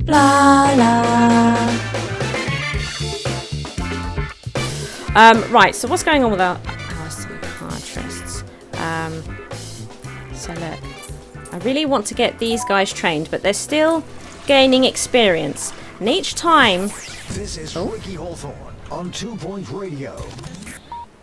Blarla. Right, so what's going on with our psychiatrists? So look, I really want to get these guys trained, but they're still gaining experience. And each time... This is Ricky Hawthorne on 2 Point Radio.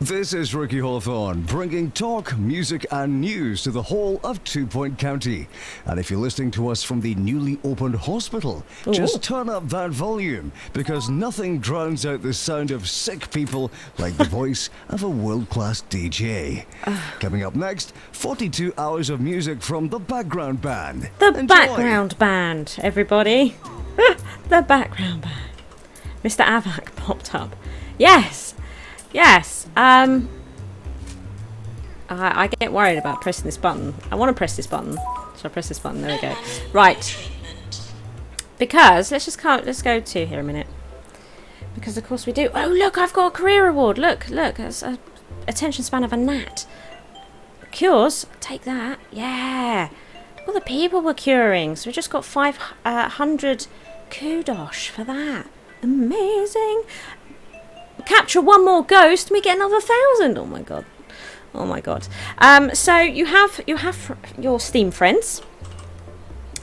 This is Ricky Hawthorne, bringing talk, music and news to the whole of 2 Point County. And if you're listening to us from the newly opened hospital, just turn up that volume, because nothing drowns out the sound of sick people like the voice of a world-class DJ. Coming up next, 42 hours of music from the background band. The Enjoy. background band, everybody. The background band. Mr. Avak popped up. Yes. Yes. I get worried about pressing this button. I want to press this button. So I press this button. There we go. Right. Because let's go to here a minute. Because of course we do. Oh look, I've got a career award. Look. It's a attention span of a gnat. Cures. Take that. Yeah. Well, the people were curing. So we just got 500 kudos for that. Amazing. Capture one more ghost and we get another 1,000. Oh my god. Oh my god. So you have your Steam friends.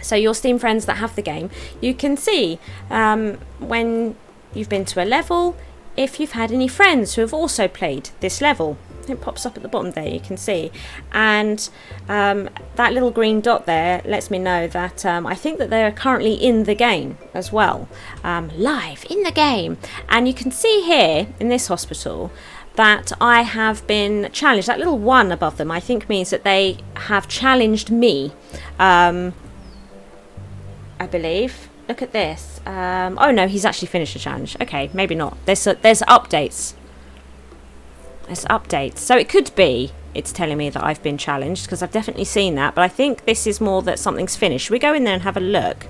So your Steam friends that have the game, you can see when you've been to a level, if you've had any friends who have also played this level. It pops up at the bottom there, you can see. And that little green dot there lets me know that I think that they're currently in the game as well. Live in the game. And you can see here in this hospital that I have been challenged. That little one above them I think means that they have challenged me. I believe. Look at this. Oh no, he's actually finished the challenge. Okay, maybe not. There's updates. There's updates. So it could be it's telling me that I've been challenged, because I've definitely seen that. But I think this is more that something's finished. Should we go in there and have a look?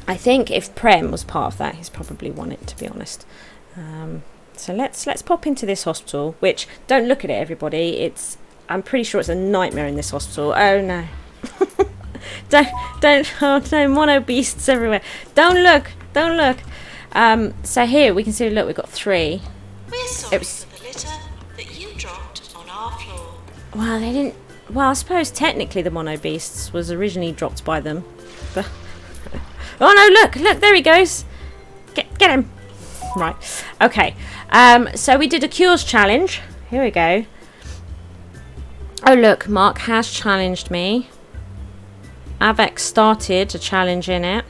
I think if Prem was part of that, he's probably won it, to be honest. So let's pop into this hospital, which, don't look at it, everybody. I'm pretty sure it's a nightmare in this hospital. Oh no. don't oh no, mono beasts everywhere. Don't look. So here we can see, look, we've got 3. We're sorry for the litter that you dropped on our floor. Well, they didn't. Well, I suppose technically the mono beasts was originally dropped by them. But oh no! Look! There he goes. Get him. Right. Okay. So we did a cures challenge. Here we go. Oh look, Mark has challenged me. Avex started a challenge in it.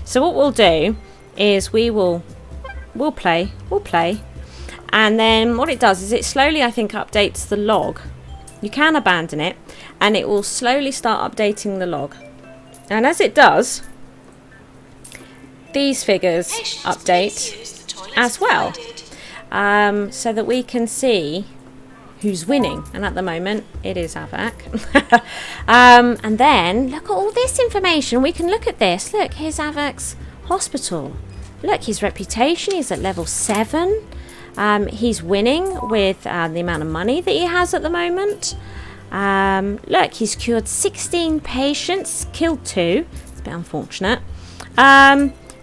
So what we'll do is we'll play. And then what it does is it slowly, I think, updates the log. You can abandon it and it will slowly start updating the log. And as it does, these figures update as well. So that we can see who's winning. And at the moment, it is Avak. And then, look at all this information. We can look at this. Look, here's Avak's hospital. Look, his reputation, he's at level 7. He's winning with the amount of money that he has at the moment. Look, he's cured 16 patients, killed 2. It's a bit unfortunate.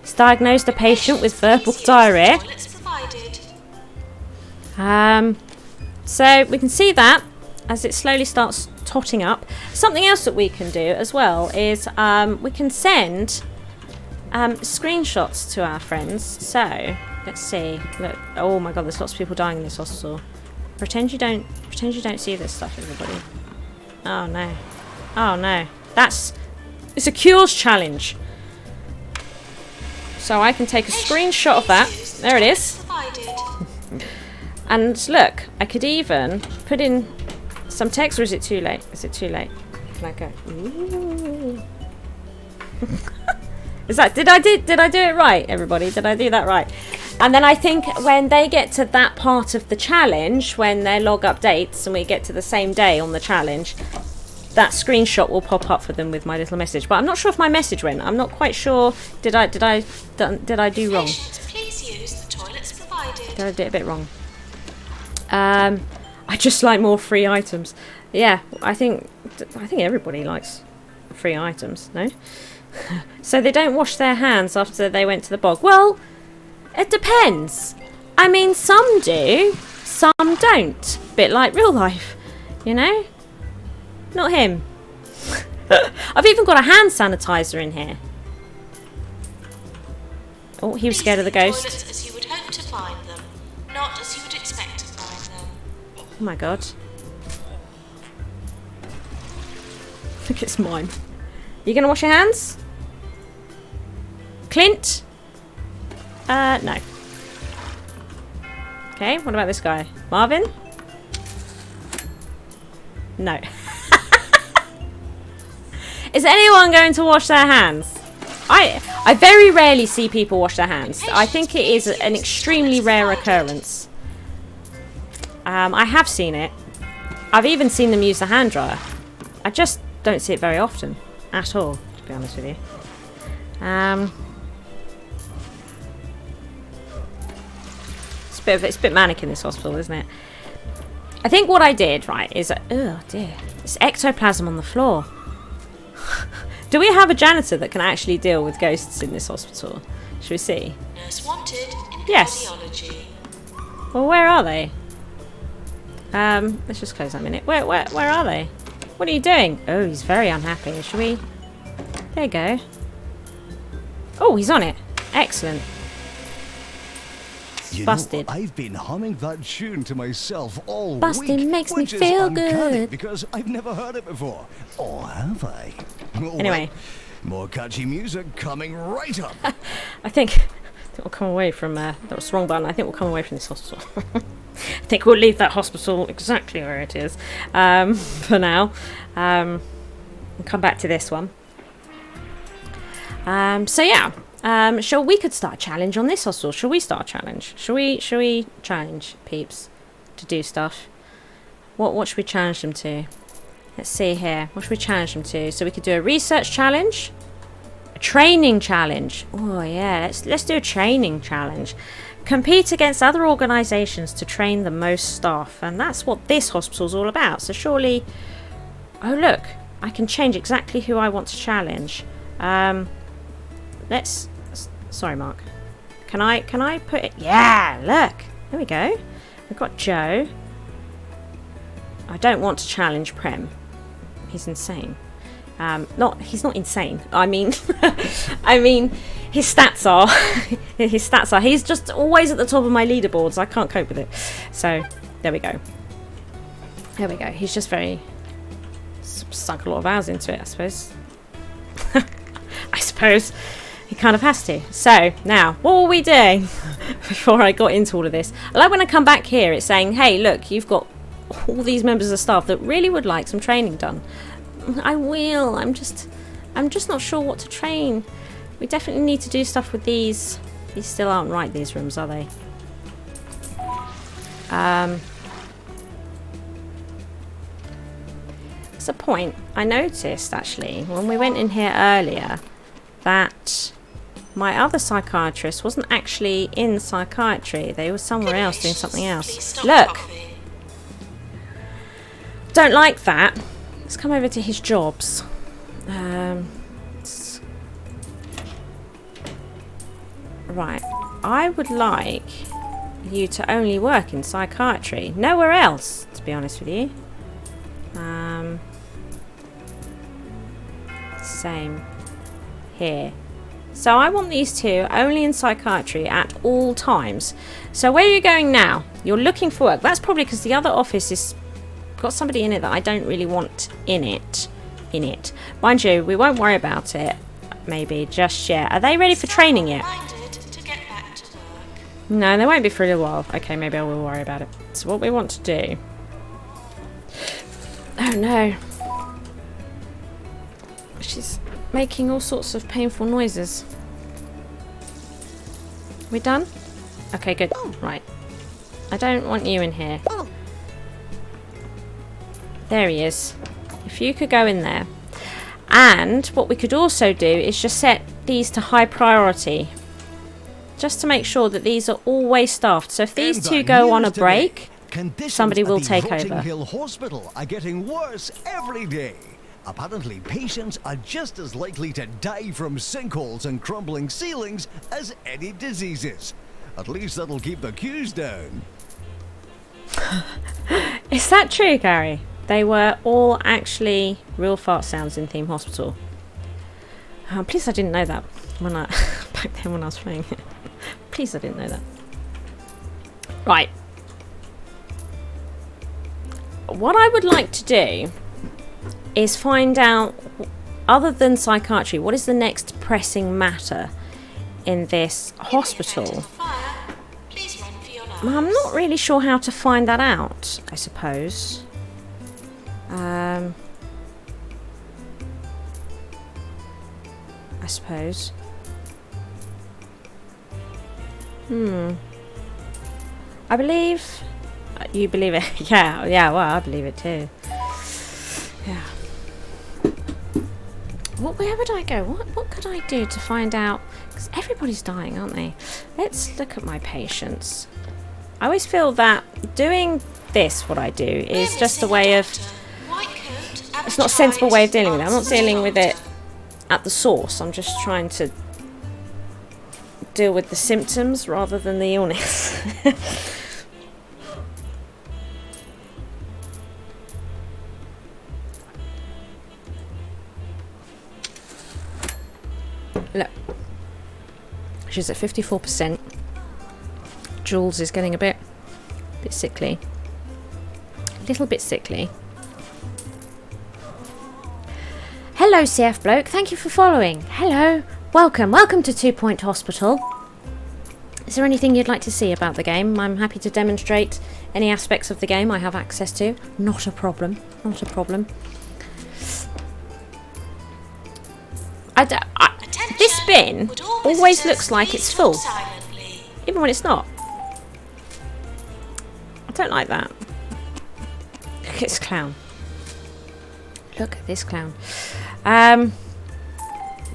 He's diagnosed a patient with verbal diarrhea. So we can see that as it slowly starts totting up. Something else that we can do as well is we can send screenshots to our friends. So let's see. Look, oh my god, there's lots of people dying in this hospital. Pretend you don't see this stuff, everybody. Oh no, it's a cures challenge. So I can take a screenshot of that. There it is. And look, I could even put in some text, or is it too late? Can I go? Ooh. Is that, did I do it right, everybody? Did I do that right? And then I think when they get to that part of the challenge, when their log updates and we get to the same day on the challenge, that screenshot will pop up for them with my little message. But I'm not sure if my message went. I'm not quite sure. Did I do wrong? Please use the toilets provided. Did I do it a bit wrong? I just like more free items. Yeah, I think everybody likes free items, no? So they don't wash their hands after they went to the bog. Well, it depends. I mean, some do, some don't. Bit like real life, you know? Not him. I've even got a hand sanitizer in here. Oh, he was scared of the ghost. Toilets as you would hope to find them, not as you would expect to find them. Oh my god. I think it's mine. You gonna wash your hands? Clint? No. Okay, what about this guy? Marvin? No. Is anyone going to wash their hands? I very rarely see people wash their hands. I think it is an extremely rare occurrence. I have seen it. I've even seen them use the hand dryer. I just don't see it very often. At all, to be honest with you. It's a bit manic in this hospital, isn't it? I think what I did, right, is... oh, dear. It's ectoplasm on the floor. Do we have a janitor that can actually deal with ghosts in this hospital? Shall we see? Nurse wanted in Yes. cardiology. Well, where are they? Let's just close that a minute. Where are they? What are you doing? Oh, he's very unhappy. Shall we... There you go. Oh, he's on it. Excellent. You Busted. know, I've been humming that tune to myself all Busted week, makes me which is feel uncanny good. because I've never heard it before. Or have I? Oh, Anyway. well, more catchy music coming right up. I think we'll come away from... that was the wrong button. I think we'll come away from this hospital. I think we'll leave that hospital exactly where it is for now. And come back to this one. So yeah. We could start a challenge on this hospital. Shall we start a challenge? Shall we challenge peeps to do stuff? What should we challenge them to? Let's see here. What should we challenge them to? So we could do a research challenge, a training challenge. Oh yeah, let's do a training challenge. Compete against other organisations to train the most staff, and that's what this hospital's all about. So surely, oh look, I can change exactly who I want to challenge. Sorry, Mark. Can I put it? Yeah, look. There we go. We've got Joe. I don't want to challenge Prem. He's insane. He's not insane. I mean, his stats are. His stats are. He's just always at the top of my leaderboards. I can't cope with it. So there we go. There we go. He's just very sunk a lot of hours into it, I suppose. I suppose. He kind of has to. So, now, what were we doing before I got into all of this? I like when I come back here, it's saying, hey, look, you've got all these members of staff that really would like some training done. I will. I'm just not sure what to train. We definitely need to do stuff with these. These still aren't right, these rooms, are they? There's a point I noticed, actually, when we went in here earlier, that my other psychiatrist wasn't actually in psychiatry. They were somewhere else doing something else. Look! Don't like that. Let's come over to his jobs. Right. I would like you to only work in psychiatry. Nowhere else, to be honest with you. Same here. So I want these two only in psychiatry at all times. So where are you going now? You're looking for work. That's probably because the other office has got somebody in it that I don't really want in it. Mind you, we won't worry about it maybe just yet. Are they ready for training yet? No, they won't be for a little while. Okay, maybe I will worry about it. So what we want to do... Oh no. She's making all sorts of painful noises. We done? Okay, good. Right. I don't want you in here. There he is. If you could go in there. And what we could also do is just set these to high priority. Just to make sure that these are always staffed. So if these two go on a break, somebody will take over. Hill Hospital are getting worse every day. Apparently, patients are just as likely to die from sinkholes and crumbling ceilings as any diseases. At least that'll keep the queues down. Is that true, Gary? They were all actually real fart sounds in Theme Hospital. Please, I didn't know that when back then when I was playing it. Please, I didn't know that. Right. What I would like to do is find out, other than psychiatry, what is the next pressing matter in this hospital? I'm not really sure how to find that out, I suppose. I suppose. I believe... You believe it? Yeah, well, I believe it too. Yeah. Where would I go? What could I do to find out? Because everybody's dying, aren't they? Let's look at my patients. I always feel that doing this, what I do, is just a way of... It's not a sensible way of dealing with it. I'm not dealing with it at the source. I'm just trying to deal with the symptoms rather than the illness. Look, she's at 54%. Jules is getting a bit sickly. A little bit sickly. Hello, CF Bloke. Thank you for following. Hello. Welcome to 2 Point Hospital. Is there anything you'd like to see about the game? I'm happy to demonstrate any aspects of the game I have access to. Not a problem. Not a problem. This bin always looks like it's full, even when it's not. I don't like that. Look at this clown. Look at this clown.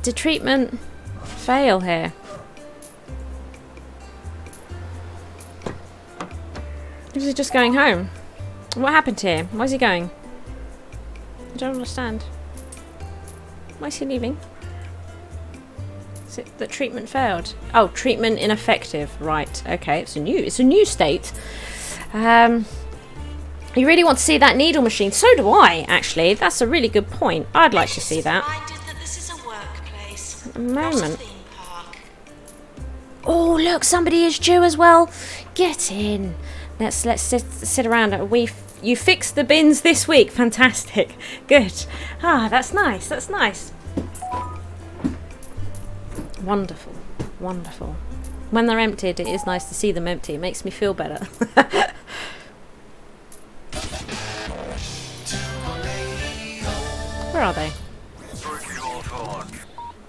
Did treatment fail here? Is he just going home? What happened here? Where's he going? I don't understand. Why is he leaving? Is it that treatment failed? Oh, treatment ineffective. Right. Okay. It's a new state. You really want to see that needle machine? So do I, actually. That's a really good point. I'd like to see that. At the moment. Oh, look, somebody is due as well. Get in. Let's sit around. You fixed the bins this week. Fantastic. Good. Ah, that's nice. That's nice. Wonderful. Wonderful. When they're emptied, it is nice to see them empty. It makes me feel better. Where are they?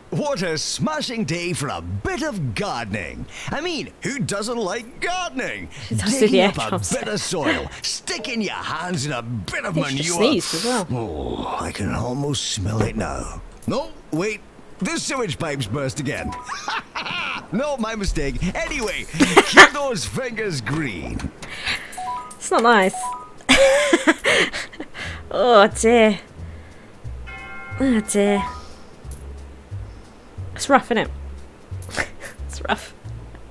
What a smashing day for a bit of gardening. I mean, who doesn't like gardening? Digging up a bit of soil, sticking your hands in a bit of manure. Sneezed as well. Oh, I can almost smell it now. No, wait. The sewage pipes burst again. No, my mistake. Anyway, keep those fingers green. It's not nice. Oh dear. Oh dear. It's rough, isn't it? It's rough.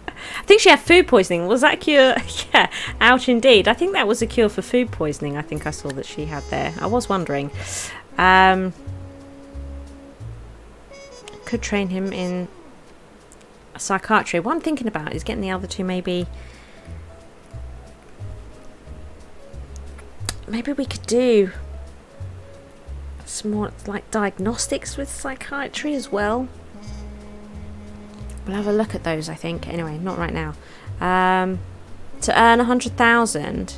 I think she had food poisoning. Was that a cure? Yeah, ouch indeed. I think that was a cure for food poisoning. I think I saw that she had there. I was wondering. Could train him in psychiatry. What I'm thinking about is getting the other two maybe we could do some more like diagnostics with psychiatry as well. We'll have a look at those, I think. Anyway, not right now. To earn 100,000.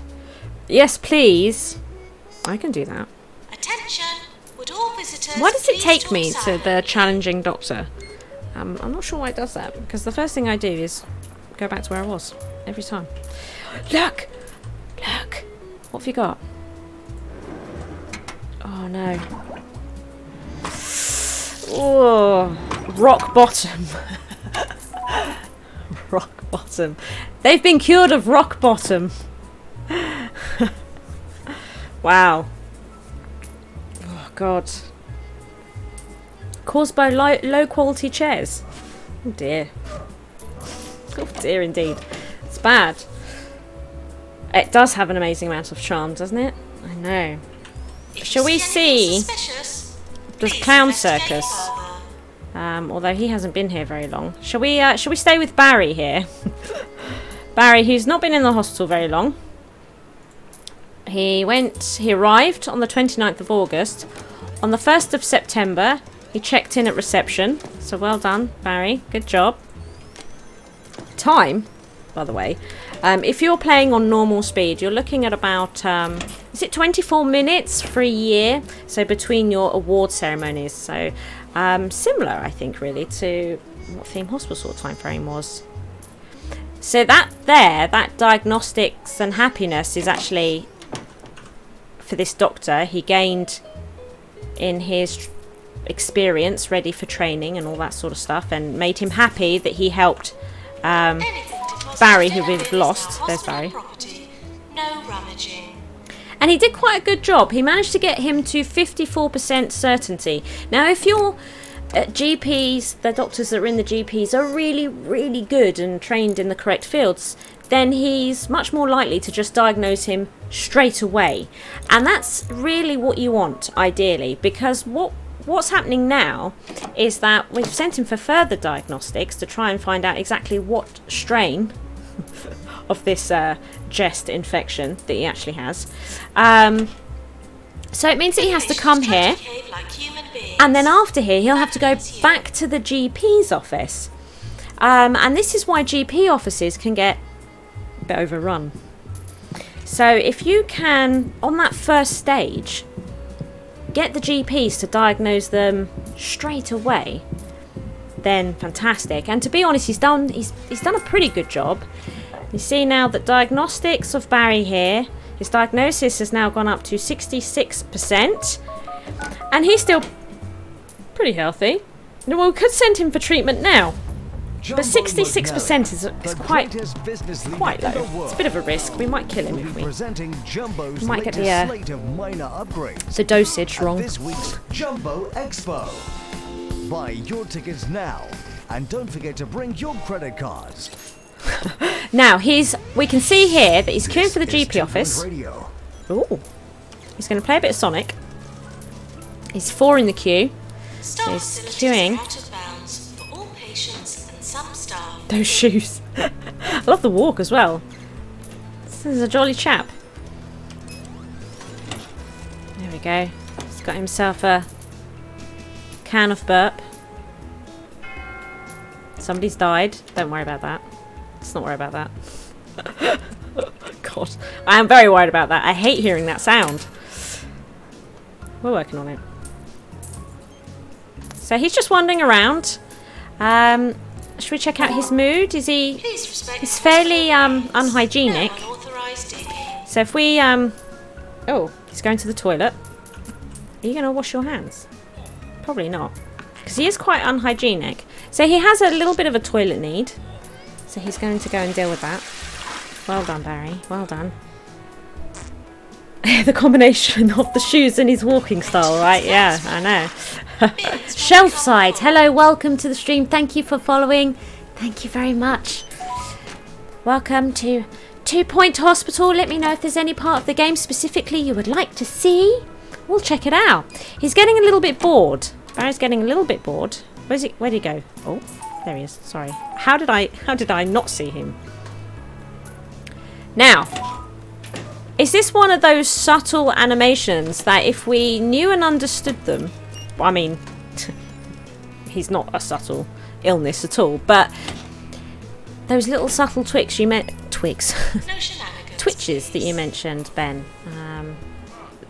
Yes, please. I can do that. Attention! Would all visitors Why does it please take talk me to the silently? challenging doctor? I'm not sure why it does that, because the first thing I do is go back to where I was every time. Look! Look! What have you got? Oh no. Oh, rock bottom. Rock bottom. They've been cured of rock bottom. Wow. Oh God. caused by low quality chairs. Oh dear. Oh dear indeed. It's bad. It does have an amazing amount of charm, doesn't it? I know. Shall we see the clown circus? Although he hasn't been here very long. Shall we stay with Barry here? Barry, who's not been in the hospital very long. He arrived on the 29th of August. On the 1st of September, he checked in at reception. So well done, Barry. Good job. Time, by the way. If you're playing on normal speed, you're looking at about, is it 24 minutes for a year? So between your award ceremonies. So similar, I think, really, to what Theme Hospital time frame was. So that diagnostics and happiness is actually, for this doctor, he gained in his experience, ready for training and all that sort of stuff, and made him happy that he helped Barry, who we've lost. There's Barry. No rummaging. And he did quite a good job. He managed to get him to 54% certainty. Now, if your GPs, the doctors that are in the GPs, are really, really good and trained in the correct fields, then he's much more likely to just diagnose him straight away. And that's really what you want, ideally, because what's happening now is that we've sent him for further diagnostics to try and find out exactly what strain of this chest infection that he actually has. So it means that he has to come here, and then after here he'll have to go back to the GP's office. And this is why GP offices can get a bit overrun. So if you can, on that first stage, get the GPs to diagnose them straight away, then fantastic. And to be honest, he's done a pretty good job. You see now that diagnostics of Barry here, his diagnosis has now gone up to 66%, and he's still pretty healthy. Well, we could send him for treatment now, but 66% is quite low. It's a bit of a risk. We might kill him if we might get the dosage wrong. This week's Jumbo Expo. Buy your tickets now, and don't forget to bring your credit cards. Now we can see here that he's queuing for the GP office. Ooh, he's going to play a bit of Sonic. He's 4 in the queue. So he's queuing. Those shoes. I love the walk as well. This is a jolly chap. There we go. He's got himself a can of burp. Somebody's died. Don't worry about that. Let's not worry about that. God, I am very worried about that. I hate hearing that sound. We're working on it. So he's just wandering around. Should we check out his mood? He's fairly unhygienic. So if we oh, he's going to the toilet. Are you going to wash your hands? Probably not, because he is quite unhygienic. So he has a little bit of a toilet need. So he's going to go and deal with that. Well done, Barry. Well done. The combination of the shoes and his walking style, right? Yeah, I know. Shelfside, hello, welcome to the stream. Thank you for following. Thank you very much. Welcome to 2 Point Hospital. Let me know if there's any part of the game specifically you would like to see. We'll check it out. He's getting a little bit bored. Barry's getting a little bit bored. Where'd he go? Oh, there he is. Sorry. How did I not see him? Now, is this one of those subtle animations that if we knew and understood them, I mean, he's not a subtle illness at all, but those little subtle twitches that you mentioned, Ben,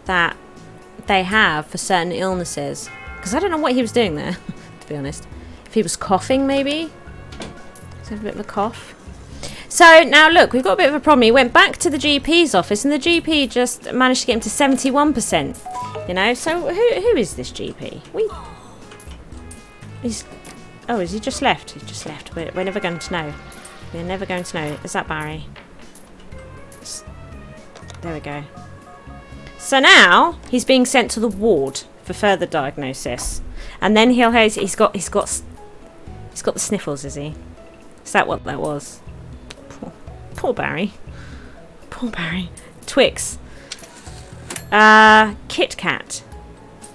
that they have for certain illnesses, because I don't know what he was doing there, to be honest. If he was coughing, maybe. He's had a bit of a cough. So now look, we've got a bit of a problem. He went back to the GP's office, and the GP just managed to get him to 71%. You know, so who is this GP? Has he just left? He's just left. We're never going to know. We're never going to know. Is that Barry? There we go. So now he's being sent to the ward for further diagnosis. And then he's got the sniffles, is he? Is that what that was? Poor Barry. Poor Barry. Twix. Kit Kat.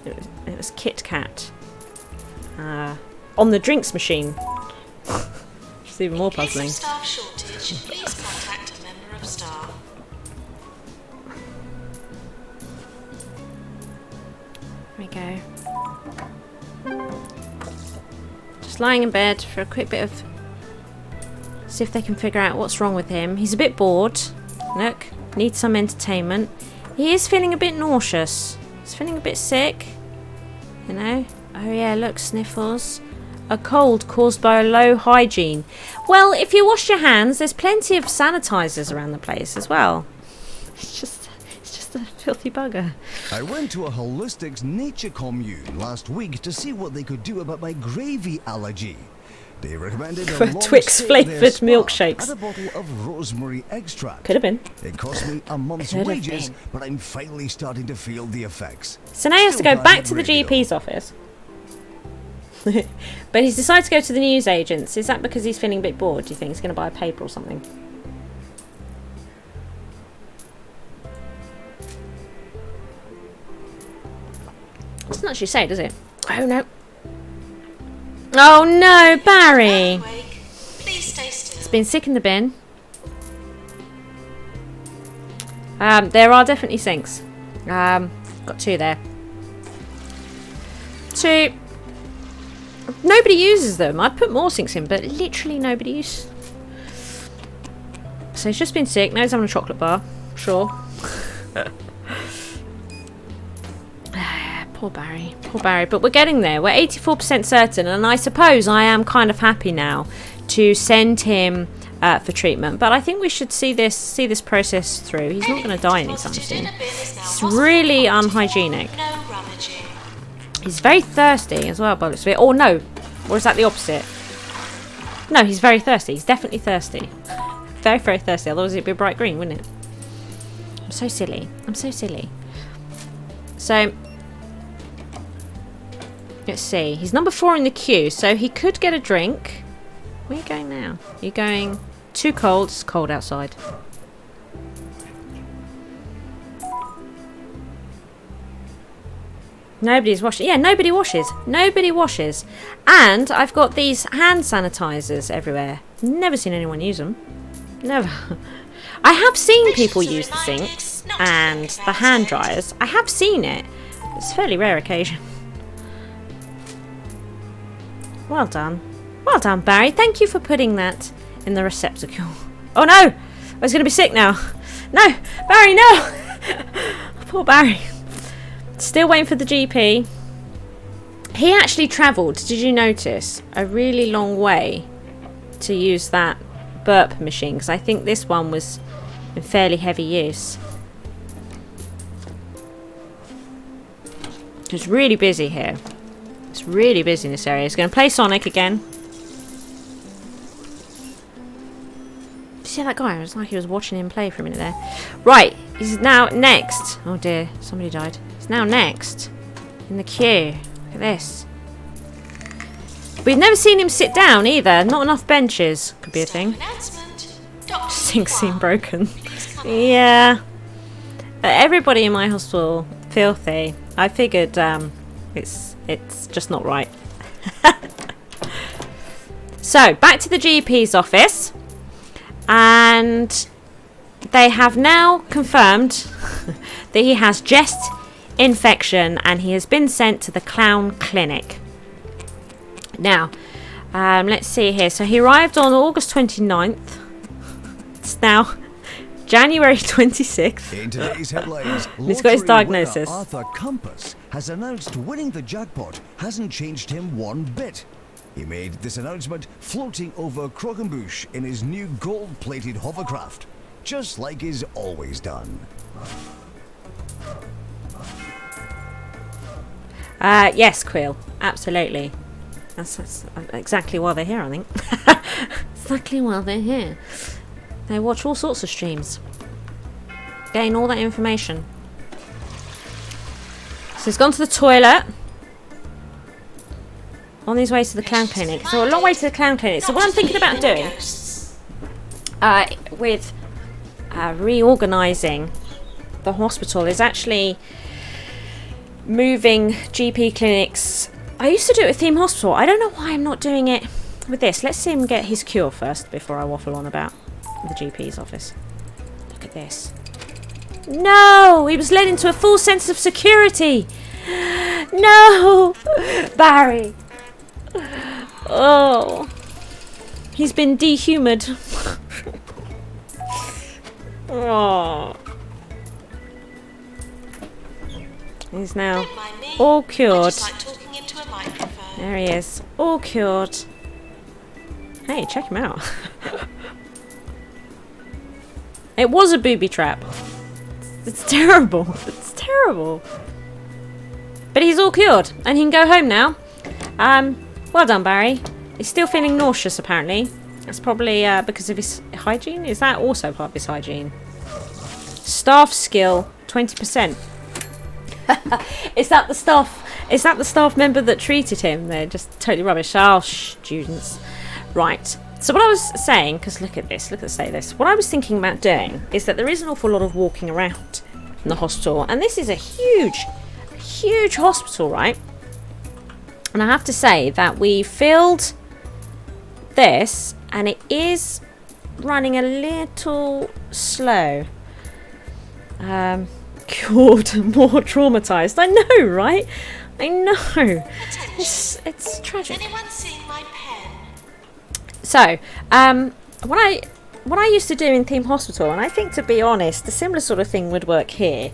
It was Kit Kat. On the drinks machine. It's even more puzzling. In case of staff shortage, please contact a member of staff. There we go. Just lying in bed for a quick bit of... See if they can figure out what's wrong with him. He's a bit bored. Look, needs some entertainment. He is feeling a bit nauseous. He's feeling a bit sick. You know? Oh yeah, look, sniffles. A cold caused by a low hygiene. Well, if you wash your hands, there's plenty of sanitizers around the place as well. It's just a filthy bugger. I went to a holistics nature commune last week to see what they could do about my gravy allergy. They recommended a long Twix stay at flavoured their spa milkshakes. and a bottle of rosemary extract. Could have been. It cost me a month's Could have wages, been. but I'm finally starting to feel the effects. So now he has to Still go bad back to the radio. GP's office. But he's decided to go to the newsagents. Is that because he's feeling a bit bored? Do you think he's going to buy a paper or something? It doesn't actually say, does it? Oh no. Oh no, Barry! Awake. Please stay still. He's been sick in the bin. There are definitely sinks. Got 2 there. 2. Nobody uses them. I'd put more sinks in, but literally nobody uses. So he's just been sick. Now he's having a chocolate bar. Sure. Poor Barry. Poor Barry. But we're getting there. We're 84% certain, and I suppose I am kind of happy now to send him for treatment. But I think we should see this process through. He's not going to die anytime soon. It's really unhygienic. No rummaging. He's very thirsty as well, by the looks of it. Or no. Or is that the opposite? No, he's very thirsty. He's definitely thirsty. Very, very thirsty. Otherwise it'd be bright green, wouldn't it? I'm so silly. I'm so silly. So, let's see. He's number 4 in the queue, so he could get a drink. Where are you going now? You're going too cold. It's cold outside. Nobody's washing. Yeah, nobody washes. Nobody washes. And I've got these hand sanitizers everywhere. Never seen anyone use them. Never. I have seen people use the sinks and the hand dryers. I have seen it. It's a fairly rare occasion. Well done. Well done, Barry. Thank you for putting that in the receptacle. Oh no! I was going to be sick now. No! Barry, no! Poor Barry. Still waiting for the GP. He actually travelled, did you notice, a really long way to use that burp machine, because I think this one was in fairly heavy use. It's really busy here. It's really busy in this area. He's going to play Sonic again. Did you see that guy? It was like he was watching him play for a minute there. Right, he's now next. Oh dear, somebody died. He's now next in the queue. Look at this. We've never seen him sit down either. Not enough benches. Could be a thing. Sinks seem broken. Yeah. Everybody in my hospital filthy. I figured it's just not right. So back to the GP's office, and they have now confirmed that he has chest infection and he has been sent to the clown clinic. Now, let's see here. So he arrived on August 29th. It's now January 26th. In today's headlines, He's got his lottery winner diagnosis. Arthur Compass has announced winning the jackpot hasn't changed him one bit. He made this announcement floating over Croquembouche in his new gold-plated hovercraft, just like he's always done. Yes, Quill. Absolutely. That's exactly why they're here, I think. Exactly why they're here. They watch all sorts of streams. Gain all that information. So he's gone to the toilet. On his way to the clown clinic. So a long way to the clown clinic. So what I'm thinking about doing with reorganising the hospital is actually moving GP clinics. I used to do it with Theme Hospital. I don't know why I'm not doing it with this. Let's see him get his cure first before I waffle on about the GP's office. Look at this. No! He was led into a false sense of security. No! Barry. Oh. He's been dehumored. Oh. He's now all cured. There he is. All cured. Hey, check him out. It was a booby trap. It's terrible. It's terrible. But he's all cured. And he can go home now. Well done, Barry. He's still feeling nauseous, apparently. That's probably because of his hygiene. Is that also part of his hygiene? Staff skill, 20%. Is that the staff? Is that the staff member that treated him? They're just totally rubbish. Oh, students. Right. So what I was saying, because look at this, say this. What I was thinking about doing is that there is an awful lot of walking around in the hospital, and this is a huge hospital, right? And I have to say that we filled this, and it is running a little slow. Cured, more traumatized. I know, right? I know. It's tragic. Anyone seen my pen? So, what I used to do in Theme Hospital, and I think, to be honest, a similar sort of thing would work here,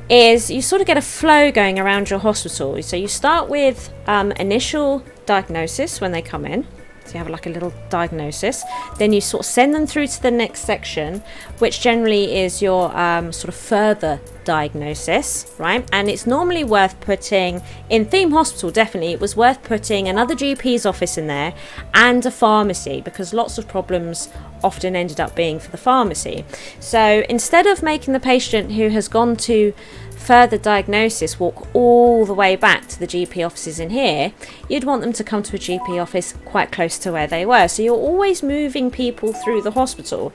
is you sort of get a flow going around your hospital. So you start with initial diagnosis when they come in. So you have like a little diagnosis. Then you sort of send them through to the next section, which generally is your sort of further diagnosis, right? And it's normally worth putting, in Theme Hospital definitely, it was worth putting another GP's office in there and a pharmacy, because lots of problems often ended up being for the pharmacy. So instead of making the patient who has gone to further diagnosis walk all the way back to the GP offices in here, you'd want them to come to a GP office quite close to where they were. So you're always moving people through the hospital.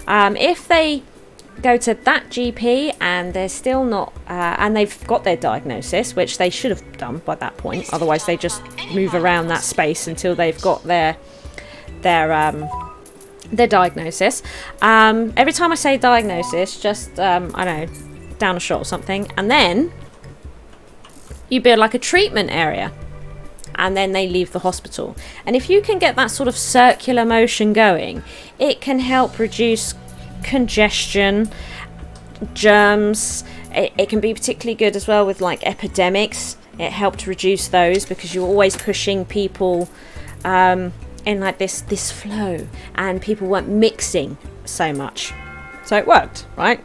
If they go to that GP and they're still not, and they've got their diagnosis, which they should have done by that point, otherwise they just move around that space until they've got their diagnosis. Every time I say diagnosis, just I don't know, down a shot or something, and then you build like a treatment area, and then they leave the hospital. And if you can get that sort of circular motion going, it can help reduce congestion, germs. It can be particularly good as well with like epidemics. It helped reduce those because you're always pushing people in like this flow, and people weren't mixing so much. So it worked, right?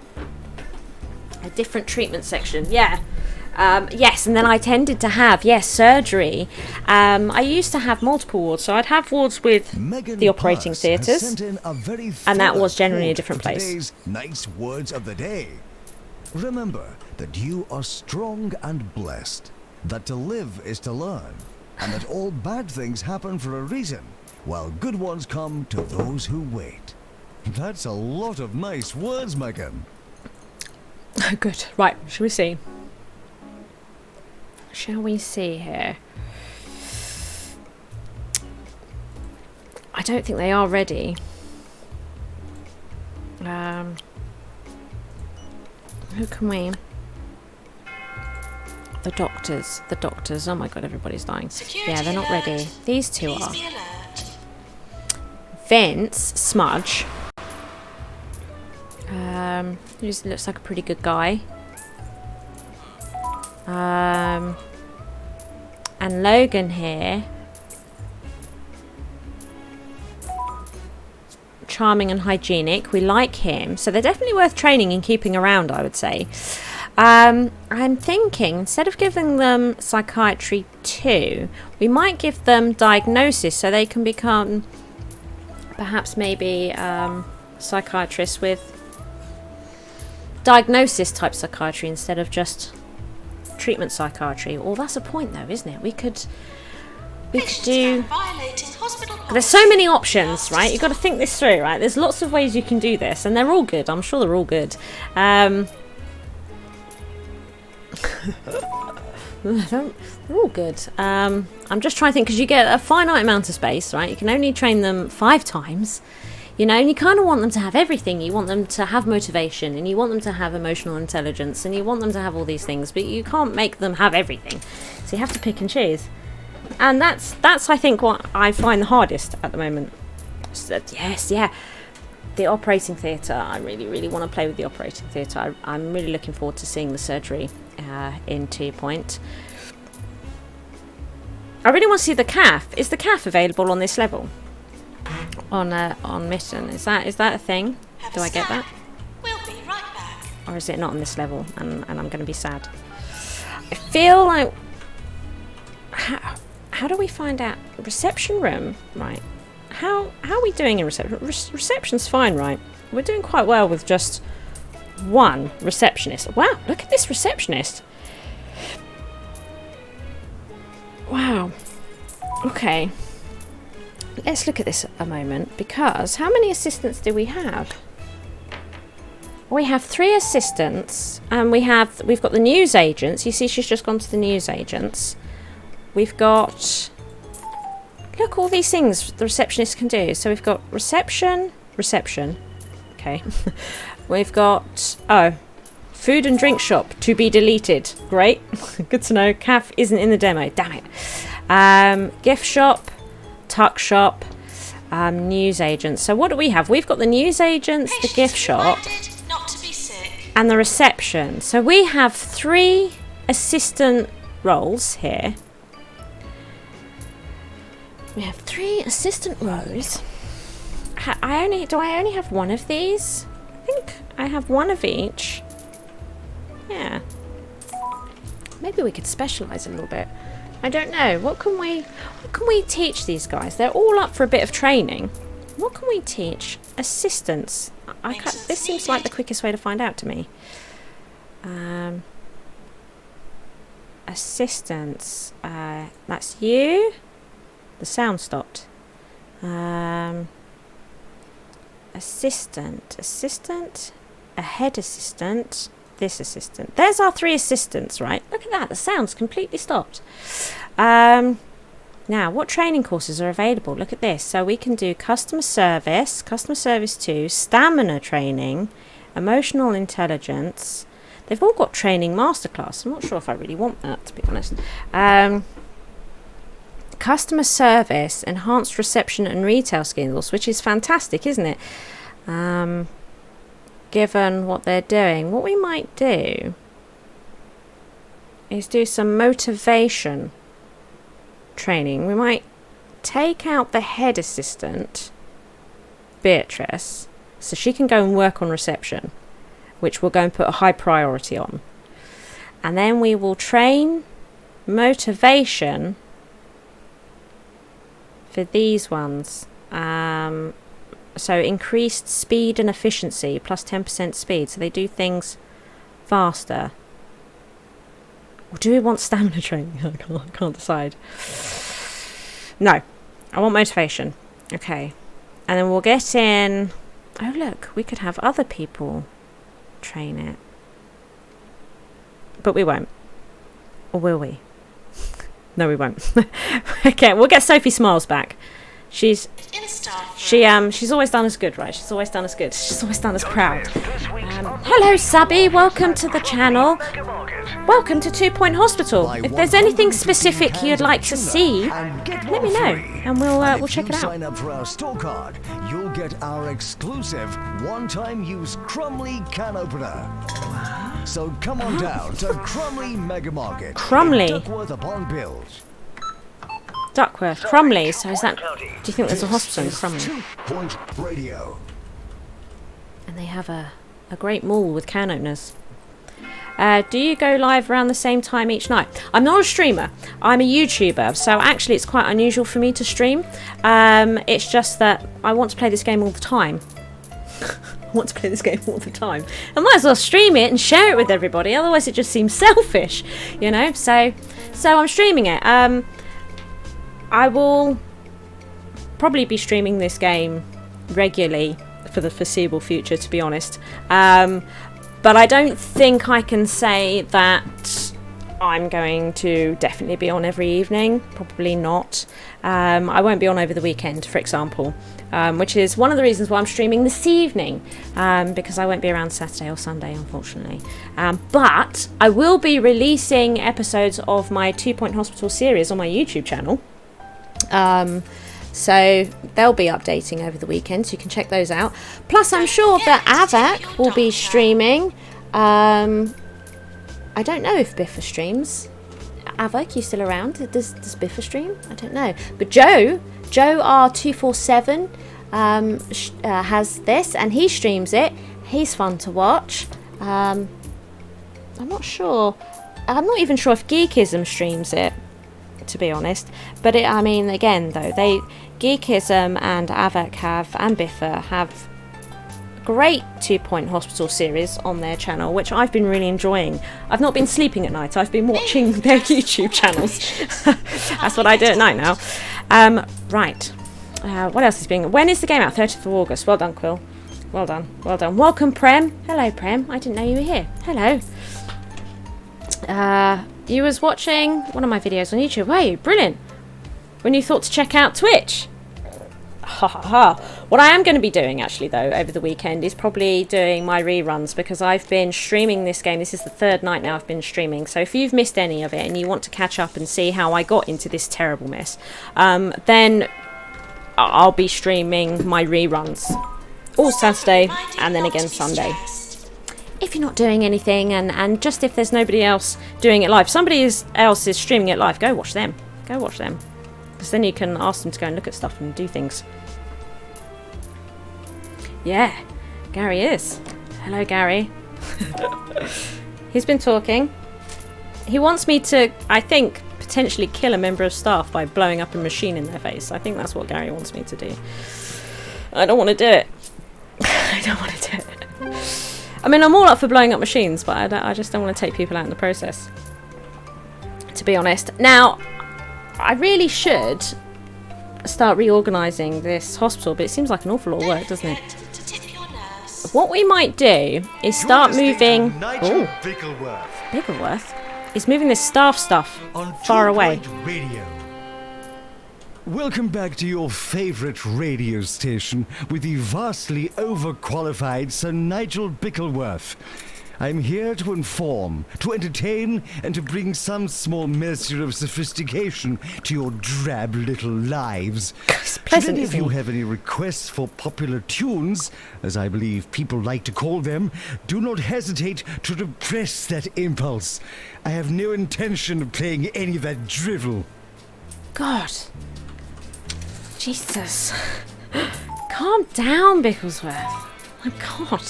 A different treatment section, yeah. Yes, and then I tended to have, surgery. I used to have multiple wards, so I'd have wards with the operating theatres, and that was generally a different place. Today's nice words of the day. Remember that you are strong and blessed, that to live is to learn, and that all bad things happen for a reason, while good ones come to those who wait. That's a lot of nice words, Megan. Good. Right, shall we see? Shall we see here? I don't think they are ready. Who can we? The doctors. The doctors. Oh my god, everybody's dying. Security yeah, they're not alert. ready. These two Please are. be alert. Vince, Smudge. He just looks like a pretty good guy. And Logan here. Charming and hygienic. We like him. So they're definitely worth training and keeping around, I would say. I'm thinking, instead of giving them psychiatry 2, we might give them diagnosis so they can become perhaps maybe psychiatrists with diagnosis type psychiatry instead of just treatment psychiatry. Well, that's a point though, isn't it? We could we could do... Violating hospital There's so many options, right? You've got to think this through, right? There's lots of ways you can do this, and they're all good. I'm sure they're all good. They're all good. I'm just trying to think, because you get a finite amount of space, right? You can only train them 5 times, you know, and you kind of want them to have everything. You want them to have motivation, and you want them to have emotional intelligence, and you want them to have all these things, but you can't make them have everything. So you have to pick and choose. And that's I think what I find the hardest at the moment. So, yes, yeah. The operating theatre. I really want to play with the operating theatre. I'm really looking forward to seeing the surgery in 2 Point. I really want to see the calf. Is the calf available on this level? On mission. Is that a thing? Do I get that? We'll be right back. Or is it not on this level? And I'm going to be sad. I feel like... How do we find out? Reception room, right? How are we doing in reception? Reception's fine, right? We're doing quite well with just one receptionist. Wow, look at this receptionist. Wow. Okay. Let's look at this a moment, because how many assistants do we have? We have 3 assistants, and we've got the news agents. You see, she's just gone to the news agents. We've got, look, all these things the receptionist can do. So we've got reception. Okay. We've got, food and drink shop to be deleted. Great. Good to know. Calf isn't in the demo. Damn it. Gift shop, tuck shop, news agents. So what do we have? We've got the news agents, the gift shop, Not to be sick. and the reception. So we have 3 assistant roles here. We have 3 assistant roles. Do I only have one of these? I think I have one of each. Yeah. Maybe we could specialise a little bit. I don't know. What can we teach these guys? They're all up for a bit of training. What can we teach? Assistants. This seems like the quickest way to find out to me. Assistants. That's you. The sound stopped. Assistant, a head assistant, this assistant. There's our 3 assistants, right? Look at that, the sound's completely stopped. Now, what training courses are available? Look at this. So we can do customer service 2, stamina training, emotional intelligence. They've all got training masterclass. I'm not sure if I really want that, to be honest. Customer service, enhanced reception and retail skills, which is fantastic, isn't it? Given what they're doing, what we might do is do some motivation training. We might take out the head assistant, Beatrice, so she can go and work on reception, which we'll go and put a high priority on. And then we will train motivation for these ones. So increased speed and efficiency, plus 10% speed, so they do things faster. Or do we want stamina training? I can't decide. No, I want motivation. Okay, and then we'll get in. Oh look, we could have other people train it, but we won't. Or will we? No, we won't. Okay, we'll get Sophie Smiles back. She's always done us good, right? She's always done us good. She's always done us proud. Hello, Subby. Welcome to the channel. Welcome to 2 Point Hospital. If there's anything specific you'd like to see, let me know, and we'll check it out. Sign up for our store card, you'll get our exclusive one-time use Crumley can opener. So come on down to Crumley Mega Market. Crumley. Duckworth upon Bilge. Duckworth. Crumley. So is that... Do you think there's a hospital in Crumley? 2 Point Radio. And they have a great mall with can openers. Do you go live around the same time each night? I'm not a streamer. I'm a YouTuber. So actually it's quite unusual for me to stream. It's just that I want to play this game all the time. I want to play this game all the time. I might as well stream it and share it with everybody. Otherwise it just seems selfish, you know. So I'm streaming it. I will probably be streaming this game regularly for the foreseeable future, to be honest. But I don't think I can say that I'm going to definitely be on every evening. Probably not. I won't be on over the weekend, for example, which is one of the reasons why I'm streaming this evening, because I won't be around Saturday or Sunday, unfortunately. But I will be releasing episodes of my 2 Point Hospital series on my YouTube channel. So they'll be updating over the weekend, so you can check those out. Plus, I'm sure that Avak will be streaming. I don't know if Biffa streams. Avak, you still around? Does Biffa stream? I don't know. But Joe R247 has this, and he streams it. He's fun to watch. I'm not sure. I'm not even sure if Geekism streams it, to be honest. But I mean, again, though, Geekism and Avak and Biffa have great 2 Point Hospital series on their channel, which I've been really enjoying. I've not been sleeping at night. I've been watching their YouTube channels. That's what I do at night now. Right. What else is being... When is the game out? 30th of August. Well done, Quill. Well done. Well done. Welcome, Prem. Hello, Prem. I didn't know you were here. Hello. You was watching one of my videos on YouTube. Were you? Brilliant. When you thought to check out Twitch. Ha ha ha. What I am going to be doing, actually, though, over the weekend is probably doing my reruns, because I've been streaming this game. This is the third night now I've been streaming. So if you've missed any of it and you want to catch up and see how I got into this terrible mess, then I'll be streaming my reruns all Saturday and then again Sunday. If you're not doing anything, and just if there's nobody else doing it live, somebody else is streaming it live, go watch them. Go watch them. Because then you can ask them to go and look at stuff and do things. Yeah, Gary is. Hello, Gary. He's been talking. He wants me to, I think, potentially kill a member of staff by blowing up a machine in their face. I think that's what Gary wants me to do. I don't want to do it. I don't want to do it. I mean, I'm all up for blowing up machines, but I just don't want to take people out in the process, to be honest. Now, I really should start reorganising this hospital, but it seems like an awful lot of work, doesn't it? What we might do is start moving... Oh, Bickleworth is moving this staff stuff far away. Radio. Welcome back to your favourite radio station with the vastly overqualified Sir Nigel Bickleworth. I'm here to inform, to entertain, and to bring some small measure of sophistication to your drab little lives. Should any of you have any requests for popular tunes, as I believe people like to call them, do not hesitate to repress that impulse. I have no intention of playing any of that drivel. God. Jesus. Calm down, Bicklesworth. My God.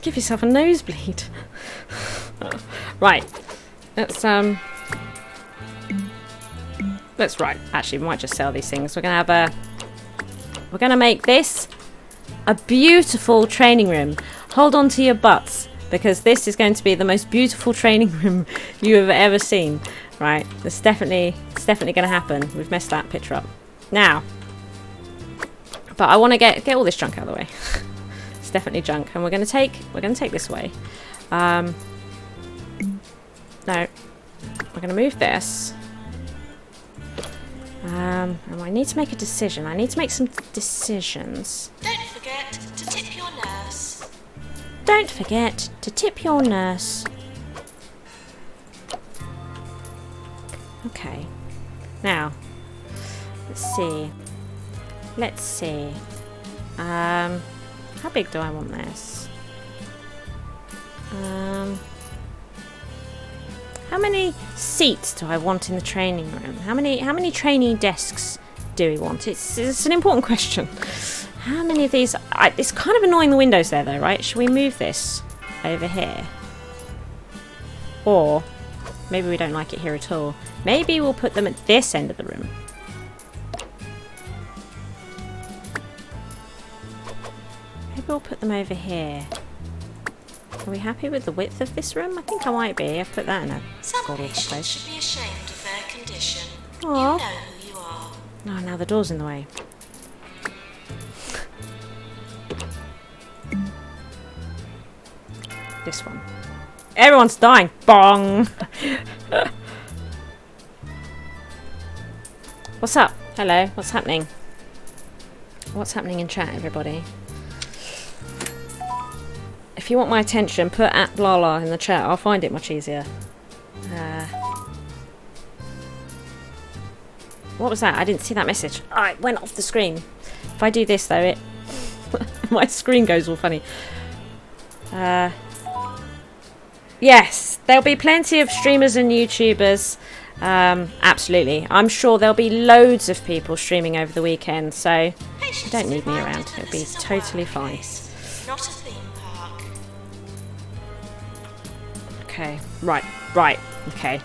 Give yourself a nosebleed. Right. Let's right. Actually, we might just sell these things. We're gonna make this a beautiful training room. Hold on to your butts, because this is going to be the most beautiful training room you have ever seen. Right. It's definitely gonna happen. We've messed that picture up. Now. But I want to get all this junk out of the way. Definitely junk, and we're going to take this away. No, we're going to move this. And I need to make a decision. I need to make some decisions. Don't forget to tip your nurse. Don't forget to tip your nurse. Okay. Now, let's see. How big do I want this? How many seats do I want in the training room? How many training desks do we want? It's an important question. How many of these? It's kind of annoying the windows there, though, right? Should we move this over here? Or maybe we don't like it here at all. Maybe we'll put them at this end of the room. We'll put them over here. Are we happy with the width of this room? I think I might be. I've put that in a Some god awful patients place. should be ashamed of their condition. Aww. You know who you Oh, now the door's in the way. This one. Everyone's dying. Bong! What's up? Hello. What's happening? What's happening in chat, everybody? If you want my attention, put at Blarla in the chat. I'll find it much easier. What was that? I didn't see that message. Oh, it went off the screen. If I do this, though, it... my screen goes all funny. Yes, there'll be plenty of streamers and YouTubers. Absolutely. I'm sure there'll be loads of people streaming over the weekend, so you don't need me around. It'll be totally fine. Not a theme park. Okay, right, okay.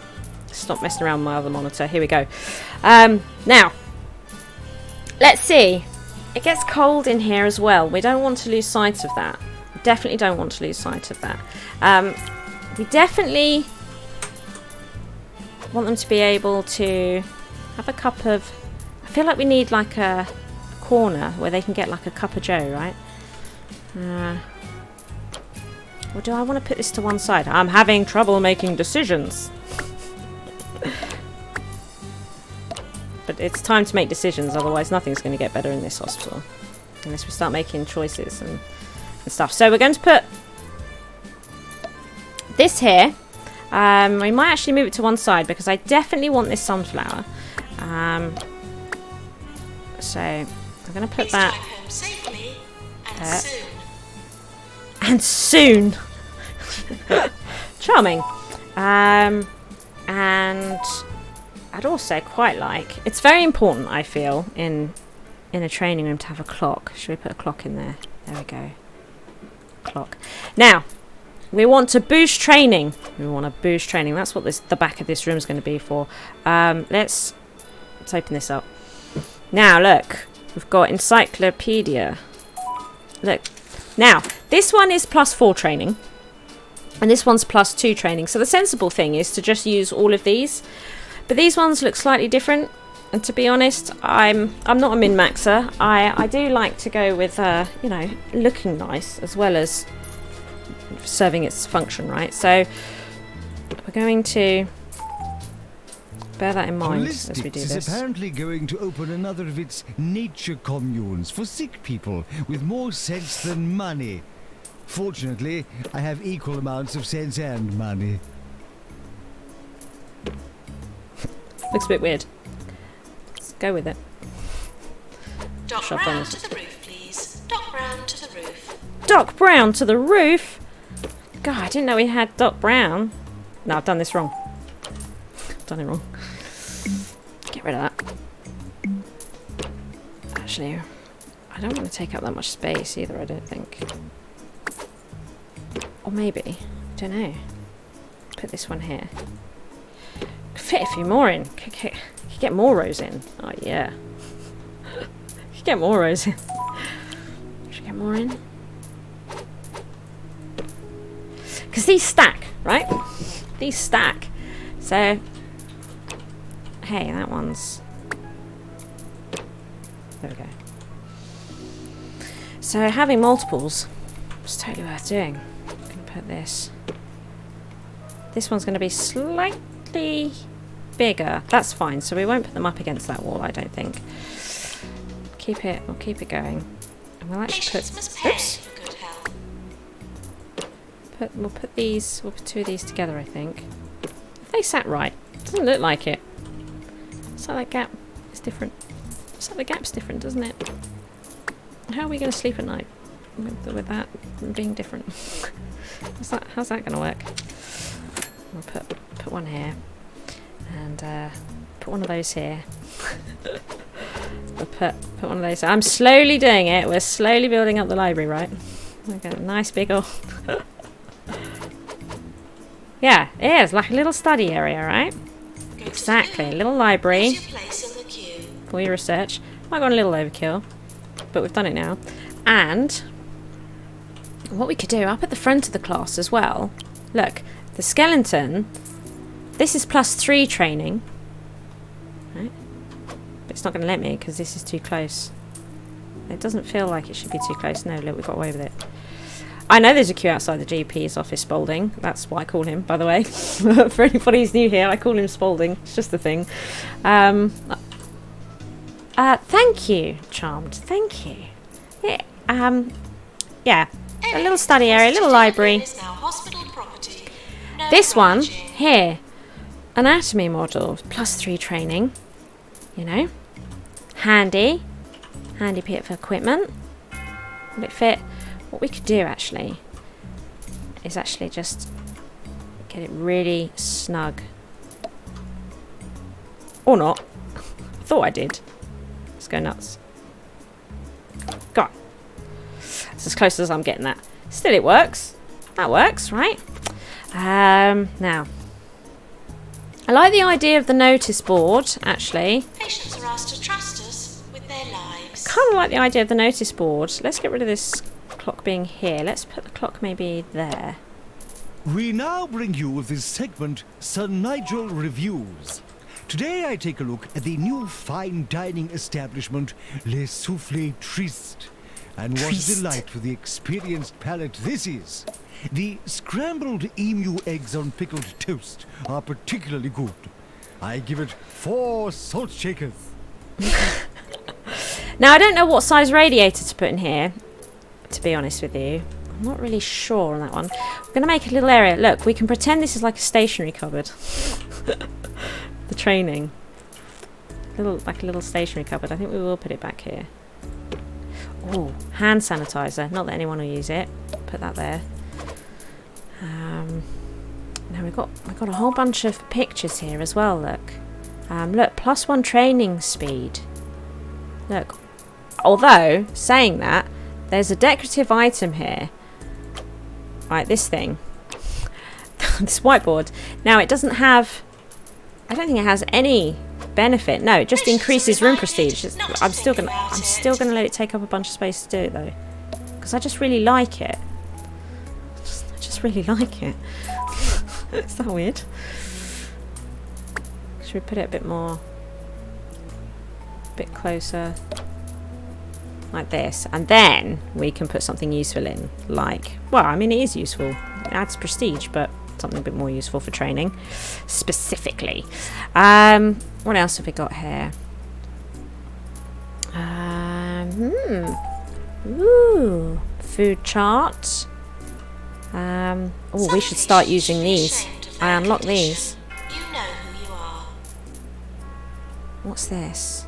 Stop messing around with my other monitor. Here we go. Now, let's see. It gets cold in here as well. We don't want to lose sight of that. We definitely don't want to lose sight of that. We definitely want them to be able to have a cup of... I feel like we need like a corner where they can get like a cup of joe, right? Or do I want to put this to one side? I'm having trouble making decisions. But it's time to make decisions, otherwise nothing's going to get better in this hospital. Unless we start making choices and stuff. So we're going to put this here. We might actually move it to one side because I definitely want this sunflower. So I'm going to put that... Home safely and soon. And soon. Charming. And I'd also quite like... It's very important, I feel, in a training room to have a clock. Should we put a clock in there? There we go. Clock. Now, we want to boost training. That's what the back of this room is going to be for. Let's open this up. Now, look. We've got encyclopedia. Look. Now, this one is +4 training. And this one's +2 training. So the sensible thing is to just use all of these. But these ones look slightly different. And to be honest, I'm not a min-maxer. I do like to go with, you know, looking nice as well as serving its function, right? So we're going to bear that in mind as we do Holistics this. is apparently going to open another of its nature communes for sick people with more sense than money. Fortunately, I have equal amounts of sense and money. Looks a bit weird. Let's go with it. Doc Shove Brown on to the roof, please. Doc Brown to the roof. Doc Brown to the roof? God, I didn't know we had Doc Brown. No, I've done this wrong. I've done it wrong. Get rid of that. Actually, I don't want to take up that much space either, I don't think. Or maybe. Don't know. Put this one here. Could fit a few more in. Could get more rows in. Oh, yeah. Could get more rows in. Should get more in? Because these stack, right? These stack. So, hey, that one's... There we go. So having multiples is totally worth doing. I'm going to put this. This one's going to be slightly bigger. That's fine. So we won't put them up against that wall, I don't think. We'll keep it going. And we'll actually put... Oops. We'll put two of these together, I think. If they sat right. Doesn't look like it. So that gap is different. So the gap's different, doesn't it? How are we going to sleep at night with that being different? How's that going to work? We'll put one here and put one of those here. We'll put one of those. I'm slowly doing it. We're slowly building up the library, right? We've got a nice big old. Yeah, it is like a little study area, right? Exactly, a little library for your research. Might go on a little overkill, but we've done it now. And what we could do up at the front of the class as well. Look, the skeleton. This is +3 training, right? But it's not going to let me because this is too close. It doesn't feel like it should be too close. No, look, we got away with it. I know there's a queue outside the GP's office, Spalding. That's what I call him, by the way. For anybody who's new here, I call him Spalding. It's just the thing. Thank you, Charmed. Thank you. Yeah. Yeah. A little study area, a little library. This one here, anatomy module, +3 training. You know, handy bit of equipment. Will it fit? What we could do actually is actually just get it really snug. Or not. I thought I did. Let's go nuts. Go on. It's as close as I'm getting that. Still it works. That works, right? Now. I like the idea of the notice board, actually. Patients are asked to trust us with their lives. Kind of like the idea of the notice board. Let's get rid of this clock being here. Let's put the clock maybe there. We now bring you with this segment Sir Nigel Reviews. Today I take a look at the new fine dining establishment Le Soufflé Triste. And what a delight for the experienced palate this is. The scrambled emu eggs on pickled toast are particularly good. I give it 4 salt shakers. Now, I don't know what size radiator to put in here, to be honest with you. I'm not really sure on that one. We're going to make a little area. Look, we can pretend this is like a stationery cupboard. The training. Like a little stationery cupboard. I think we will put it back here. Oh, hand sanitizer. Not that anyone will use it. Put that there. Now we've got a whole bunch of pictures here as well. Look, look, +1 training speed. Look, although saying that, there's a decorative item here. Right, this thing, this whiteboard. Now it doesn't have. I don't think it has any benefit. No, it just increases room prestige. I'm still gonna let it take up a bunch of space to do it though, because I just really like it. I just really like it. Is that weird? Should we put it a bit more, a bit closer, like this, and then we can put something useful in, like, well, I mean, it is useful. It adds prestige, but something a bit more useful for training, specifically. What else have we got here? Ooh, food chart. Oh, we should start using these. I unlock these. You know who you are. What's this?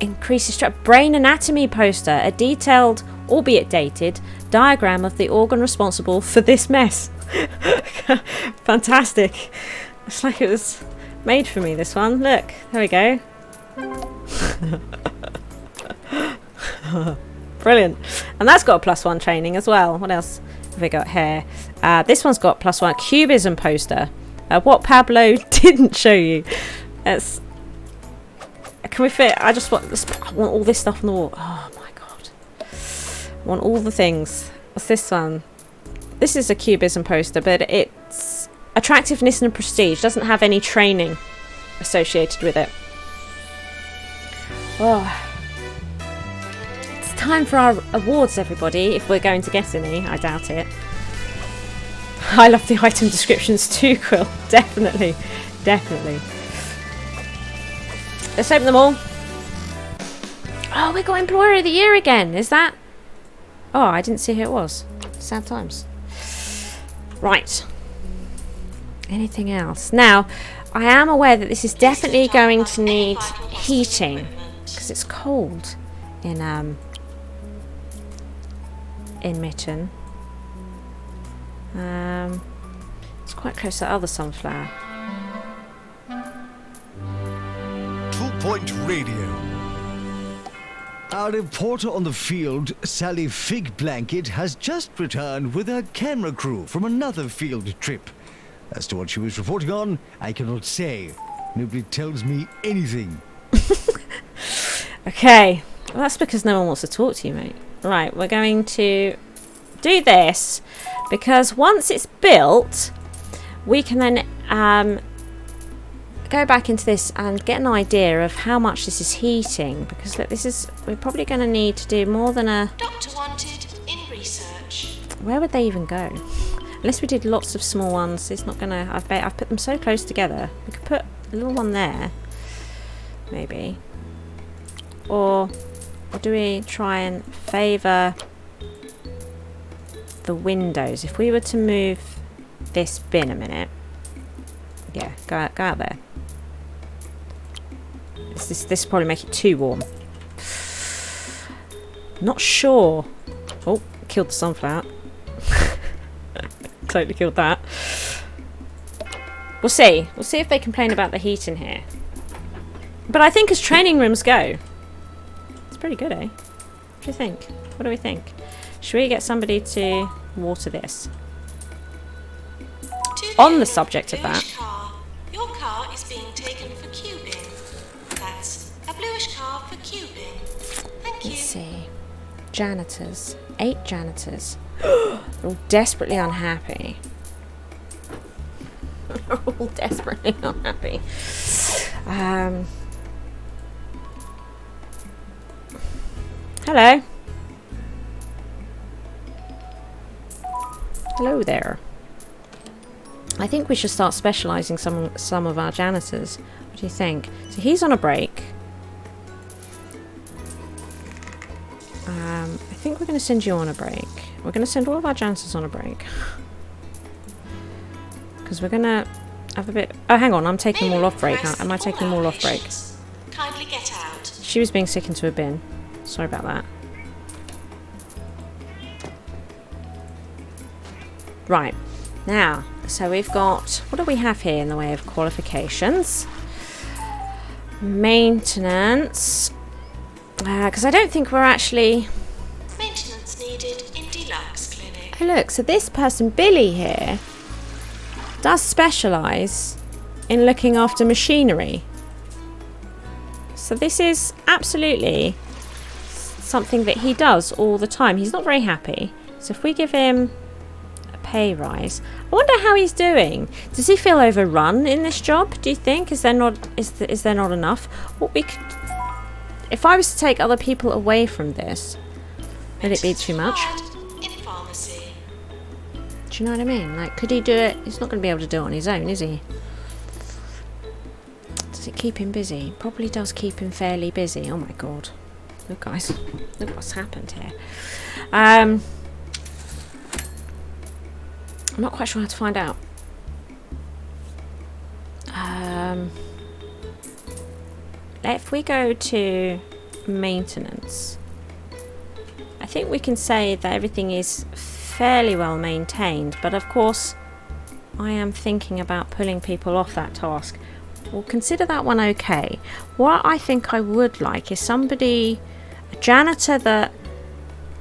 Increases brain anatomy poster. A detailed, albeit dated, diagram of the organ responsible for this mess. Fantastic. It's like it was made for me, this one. Look, there we go. Brilliant. And that's got a +1 training as well. What else have we got here? This one's got +1 cubism poster. What Pablo didn't show you. It's, can we fit? I want all this stuff on the wall. Oh my god. I want all the things. What's this one? This is a cubism poster, but it's attractiveness and prestige. Doesn't have any training associated with it. Oh. It's time for our awards, everybody, if we're going to get any. I doubt it. I love the item descriptions too, Quill. Definitely. Definitely. Let's open them all. Oh, we got Employer of the Year again. Is that? Oh, I didn't see who it was. Sad times. Right. Anything else? Now, I am aware that this is definitely going to need heating because it's cold in Mitten. It's quite close to the other sunflower. 2 Point Radio. Our reporter on the field, Sally Fig Blanket, has just returned with her camera crew from another field trip. As to what she was reporting on, I cannot say. Nobody tells me anything. Okay, well, that's because no one wants to talk to you, mate. Right, we're going to do this because once it's built, we can then go back into this and get an idea of how much this is heating, because look, we're probably going to need to do more than a... Doctor wanted in research. Where would they even go? Unless we did lots of small ones, it's not going to... I've put them so close together. We could put a little one there, maybe. Or do we try and favour the windows? If we were to move this bin a minute... Yeah, go out there. This will probably make it too warm. Not sure. Oh, killed the sunflower. Totally killed that. We'll see. We'll see if they complain about the heat in here. But I think as training rooms go, it's pretty good, eh? What do you think? What do we think? Should we get somebody to water this? On the subject of that. Your car is being taken for cubing. That's a bluish car for cubing. Thank you. Let's see. Janitors. 8 janitors. They're all desperately unhappy. They're all desperately unhappy. Hello. Hello there. I think we should start specialising some of our janitors. What do you think? So he's on a break. I think we're going to send you on a break. We're going to send all of our janitors on a break. Because we're going to have a bit... Oh, hang on. I'm taking them all off break. Am I taking them all off break? Kindly get out. She was being sick into a bin. Sorry about that. Right. Now, so we've got... What do we have here in the way of qualifications? Maintenance. Because I don't think we're actually... Maintenance needed in deluxe clinic. Oh, look. So this person, Billy here, does specialise in looking after machinery. So this is absolutely something that he does all the time. He's not very happy. So if we give him a pay rise, I wonder how he's doing. Does he feel overrun in this job? Do you think? Is there not enough? What we could, if I was to take other people away from this, would it be too much? In pharmacy. Do you know what I mean? Like, could he do it? He's not going to be able to do it on his own, is he? Does it keep him busy? Probably does keep him fairly busy. Oh my god. Look, guys. Look what's happened here. I'm not quite sure how to find out. If we go to maintenance, I think we can say that everything is fairly well maintained, but of course I am thinking about pulling people off that task. We'll consider that one okay. What I think I would like is somebody, a janitor that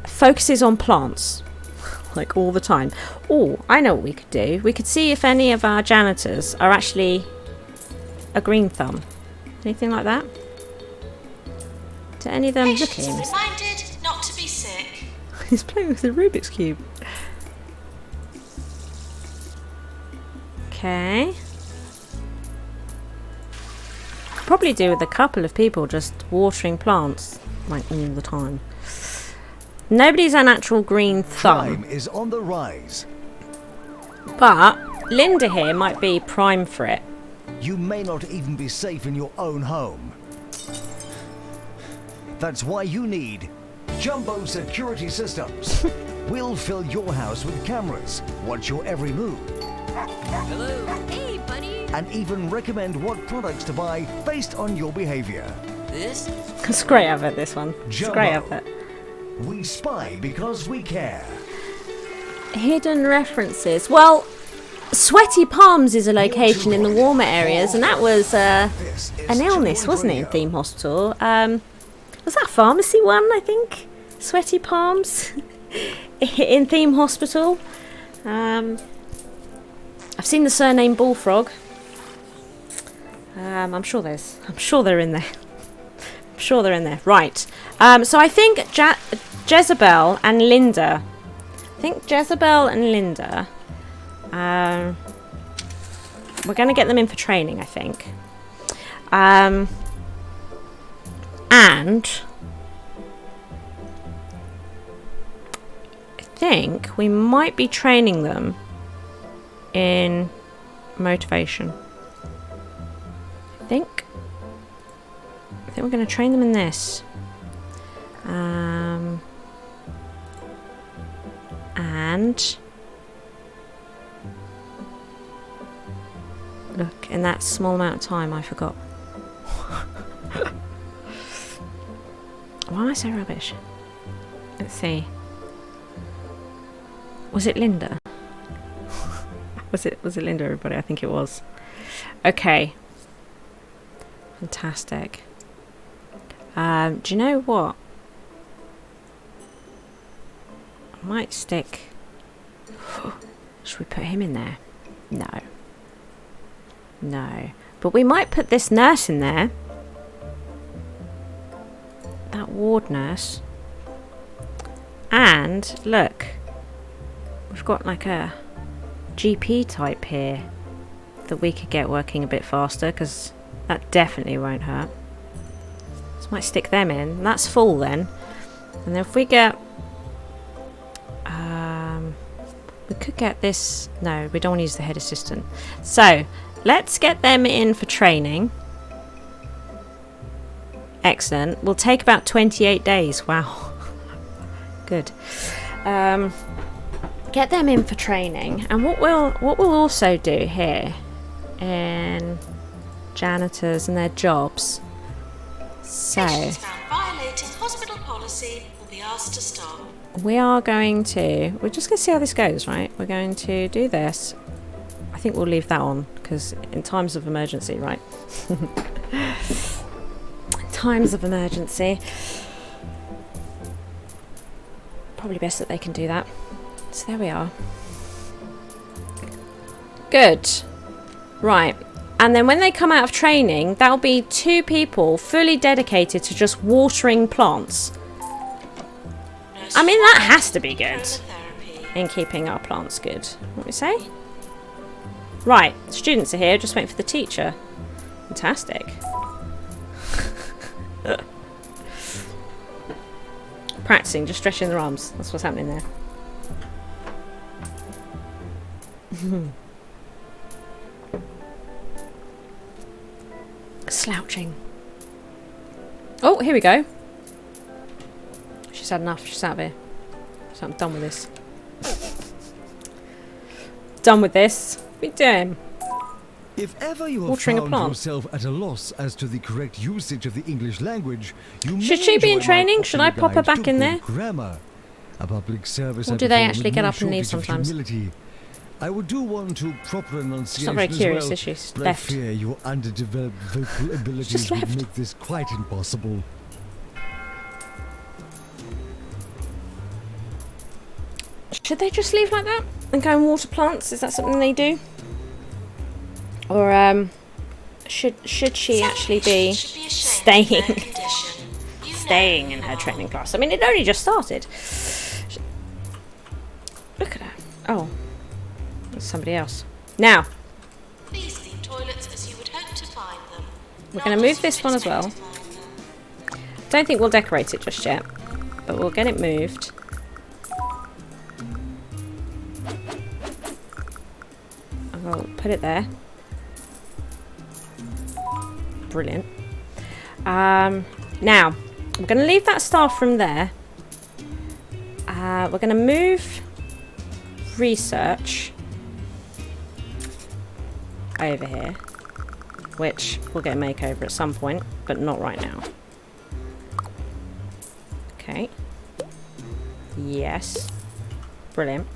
focuses on plants like all the time. Oh, I know what we could do. We could see if any of our janitors are actually a green thumb. Anything like that? Do any of them look at him? Reminded not to be sick. He's playing with the Rubik's Cube. Okay. Could probably do with a couple of people just watering plants like all the time. Nobody's a natural green thumb. Crime is on the rise. But Linda here might be prime for it. You may not even be safe in your own home. That's why you need Jumbo Security Systems. We'll fill your house with cameras, watch your every move. Hello. Hey, buddy. And even recommend what products to buy based on your behavior. This? It's a great advert, this one. It's a great advert. We spy because we care. Hidden references. Well, Sweaty Palms is a location in the warmer areas, and that was an illness, wasn't it, in Theme Hospital? Was that a pharmacy one, I think? Sweaty Palms in Theme Hospital. I've seen the surname Bullfrog. I'm sure they're in there. I'm sure they're in there. Right. So I think Jezebel and Linda. We're going to get them in for training, I think. And I think we might be training them in motivation. I think we're going to train them in this. And look, in that small amount of time, I forgot. Why am I so rubbish? Let's see. Was it Linda? Was it Linda, everybody? I think it was. Okay. Fantastic. Do you know what? I might stick... Should we put him in there? No. No. But we might put this nurse in there. That ward nurse. And, look. We've got like a GP type here that we could get working a bit faster, because that definitely won't hurt. So might stick them in. That's full then. And then if we get... we could get this... No, we don't want to use the head assistant. So, let's get them in for training. Excellent. Will take about 28 days. Wow. Good. Get them in for training. And what we'll also do here in janitors and their jobs. So... Patients found violating hospital policy will be asked to stop. We are going to... We're just going to see how this goes, right? We're going to do this. I think we'll leave that on, because in times of emergency, right? In times of emergency. Probably best that they can do that. So there we are. Good. Right. And then when they come out of training, that'll be 2 people fully dedicated to just watering plants. I mean, that has to be good in keeping our plants good. What we say? Right, students are here, just waiting for the teacher. Fantastic. Practicing, just stretching their arms. That's what's happening there. Slouching. Oh, here we go. She's had enough. She's out of here. So I'm done with this. Done with this. What are we doing? If ever you have Watering a found plant. yourself at a loss as to the correct usage of the English language, you Should may she be in join training? our Should I popular pop her guide back to in good there? Grammar, a public service Or I do they perform actually with get no up and leave shortage of sometimes? humility. I would do one to proper enunciation She's not very as curious, well, is she? but Left. I fear your underdeveloped vocal abilities just would left. make this quite impossible. Should they just leave like that and go and water plants? Is that something they do? Or should she actually be staying staying in her training class? I mean, it only just started. Look at her. Oh, there's somebody else. Now Please leave toilets as you would hope to find them. we're going to move this one as well. Don't think we'll decorate it just yet, but we'll get it moved. I'll put it there. Brilliant. Now, we're going to leave that staff room there. We're going to move research over here, which we'll get a makeover at some point, but not right now. Okay. Yes. Brilliant.